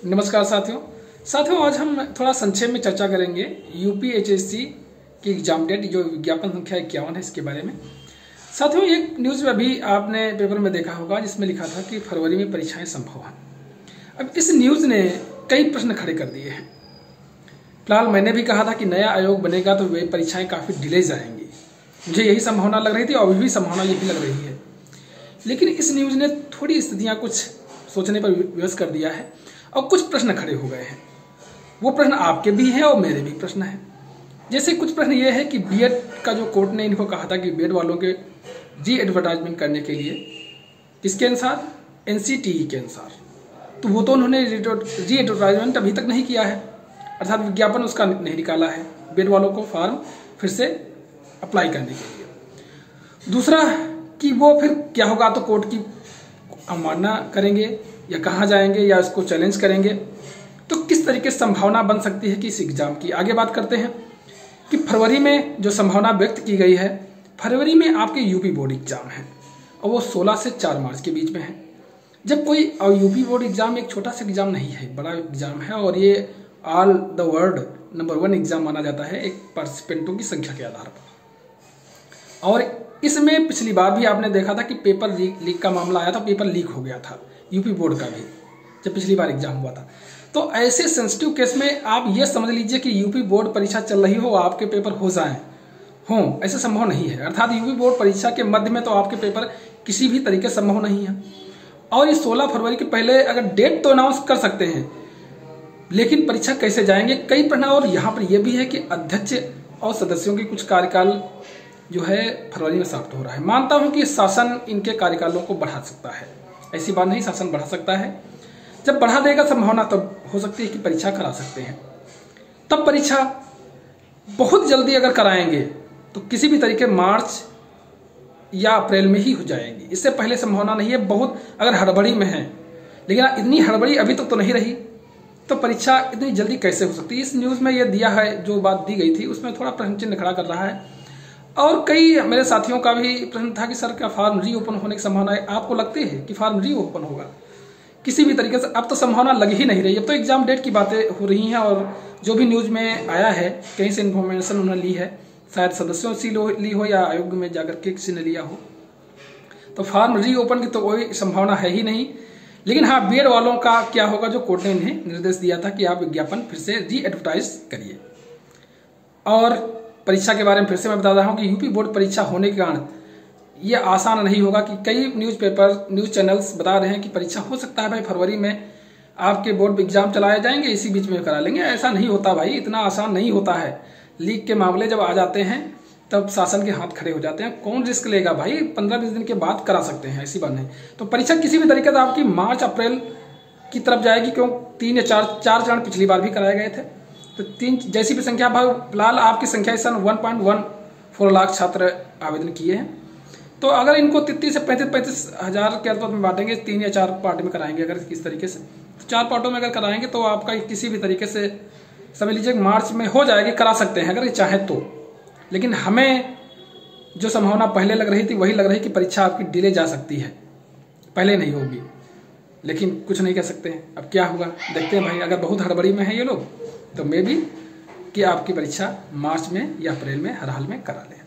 नमस्कार साथियों आज हम थोड़ा संक्षेप में चर्चा करेंगे यूपीएचएससी की एग्जाम डेट जो विज्ञापन संख्या 51 है इसके बारे में। साथियों एक न्यूज़ में अभी आपने पेपर में देखा होगा जिसमें लिखा था कि फरवरी में परीक्षाएं संभव हैं। अब इस न्यूज़ ने कई प्रश्न खड़े कर दिए हैं। फिलहाल मैंने भी कहा था कि नया आयोग बनेगा तो वे परीक्षाएं काफ़ी डिले जाएंगी, मुझे यही संभावना लग रही थी और अभी भी संभावना यही लग रही है। लेकिन इस न्यूज़ ने थोड़ी स्थितियाँ कुछ सोचने पर विवश कर दिया है और कुछ प्रश्न खड़े हो गए हैं। वो प्रश्न आपके भी हैं और मेरे भी प्रश्न हैं। जैसे कुछ प्रश्न ये है कि बीएड का जो कोर्ट ने इनको कहा था कि बीएड वालों के री एडवर्टाइजमेंट करने के लिए किसके अनुसार, एनसीटीई के अनुसार, तो वो तो उन्होंने री एडवर्टाइजमेंट अभी तक नहीं किया है, अर्थात विज्ञापन उसका नहीं निकाला है बीएड वालों को फॉर्म फिर से अप्लाई करने के लिए। दूसरा कि वो फिर क्या होगा, तो कोर्ट की अवमानना करेंगे या कहाँ जाएंगे या इसको चैलेंज करेंगे, तो किस तरीके से संभावना बन सकती है कि इस एग्जाम की। आगे बात करते हैं कि फरवरी में जो संभावना व्यक्त की गई है, फरवरी में आपके यूपी बोर्ड एग्जाम है और वो 16 से 4 मार्च के बीच में है। जब कोई यूपी बोर्ड एग्जाम एक छोटा सा एग्जाम नहीं है, बड़ा एग्जाम है और ये all the world number 1 exam माना जाता है एक पार्टिसिपेंटों की संख्या के आधार पर। और इसमें पिछली बार भी आपने देखा था कि पेपर लीक का मामला आया था, पेपर लीक हो गया था यूपी बोर्ड का भी जब पिछली बार एग्जाम हुआ था। तो ऐसे सेंसिटिव केस में आप ये समझ लीजिए कि यूपी बोर्ड परीक्षा चल रही हो, आपके पेपर हो जाएं हों, ऐसे संभव नहीं है। अर्थात यूपी बोर्ड परीक्षा के मध्य में तो आपके पेपर किसी भी तरीके से संभव नहीं है। और ये 16 फरवरी के पहले अगर डेट तो अनाउंस कर सकते हैं, लेकिन परीक्षा कैसे जाएंगे, कई प्रश्न। और यहाँ पर यह भी है कि अध्यक्ष और सदस्यों की कुछ कार्यकाल जो है फरवरी में समाप्त हो रहा है। मानता हूं कि शासन इनके कार्यकालों को बढ़ा सकता है, ऐसी बात नहीं, शासन बढ़ा सकता है। जब बढ़ा देगा संभावना तब हो सकती है कि परीक्षा करा सकते हैं। तब परीक्षा बहुत जल्दी अगर कराएंगे तो किसी भी तरीके मार्च या अप्रैल में ही हो जाएंगी, इससे पहले संभावना नहीं है। बहुत अगर हड़बड़ी में है, लेकिन इतनी हड़बड़ी अभी तक तो नहीं रही, तो परीक्षा इतनी जल्दी कैसे हो सकती है। इस न्यूज़ में यह दिया है, जो बात दी गई थी उसमें थोड़ा प्रश्न चिन्ह खड़ा कर रहा है। और कई मेरे साथियों का भी प्रश्न था कि सर क्या फार्म री ओपन होने की संभावना है, आपको लगती है कि फार्म री ओपन होगा किसी भी तरीके से? अब तो संभावना लग ही नहीं रही, अब तो एग्जाम डेट की बातें हो रही हैं। और जो भी न्यूज़ में आया है कहीं से इन्फॉर्मेशन उन्होंने ली है, शायद सदस्यों से ली हो या आयोग में जाकर के किसी ने लिया हो, तो फार्म री ओपन की तो कोई संभावना है ही नहीं। लेकिन हाँ, बीएड वालों का क्या होगा, जो कोर्ट ने इन्हें निर्देश दिया था कि आप विज्ञापन फिर से री एडवर्टाइज करिए। और परीक्षा के बारे में फिर से मैं बता रहा हूं कि यूपी बोर्ड परीक्षा होने के कारण यह आसान नहीं होगा कि कई न्यूज़ चैनल्स बता रहे हैं कि परीक्षा हो सकता है भाई फरवरी में आपके बोर्ड एग्जाम चलाए जाएंगे, इसी बीच में करा लेंगे। ऐसा नहीं होता भाई, इतना आसान नहीं होता है। लीक के मामले जब आ जाते हैं तब शासन के हाथ खड़े हो जाते हैं। कौन रिस्क लेगा भाई, 15-20 दिन के बाद करा सकते हैं, ऐसी बात नहीं। तो परीक्षा किसी भी तरीके से आपकी मार्च अप्रैल की तरफ जाएगी, क्यों 3 या 4 चरण पिछली बार भी कराए गए थे। तो 3 जैसी भी संख्या, फिलहाल आपकी संख्या इस सन 1.14 लाख छात्र आवेदन किए हैं। तो अगर इनको 33 से 35 हज़ार के अंतर में बांटेंगे, 3 या 4 पार्ट में कराएंगे अगर किस तरीके से, तो 4 पार्टों में अगर कराएंगे तो आपका किसी भी तरीके से समझ लीजिए मार्च में हो जाएगी, करा सकते हैं अगर ये चाहे तो। लेकिन हमें जो संभावना पहले लग रही थी वही लग रही कि परीक्षा आपकी डिले जा सकती है, पहले नहीं होगी। लेकिन कुछ नहीं कह सकते हैं, अब क्या होगा देखते हैं भाई। अगर बहुत हड़बड़ी में है ये लोग तो मे बी कि आपकी परीक्षा मार्च में या अप्रैल में हर हाल में करा लें।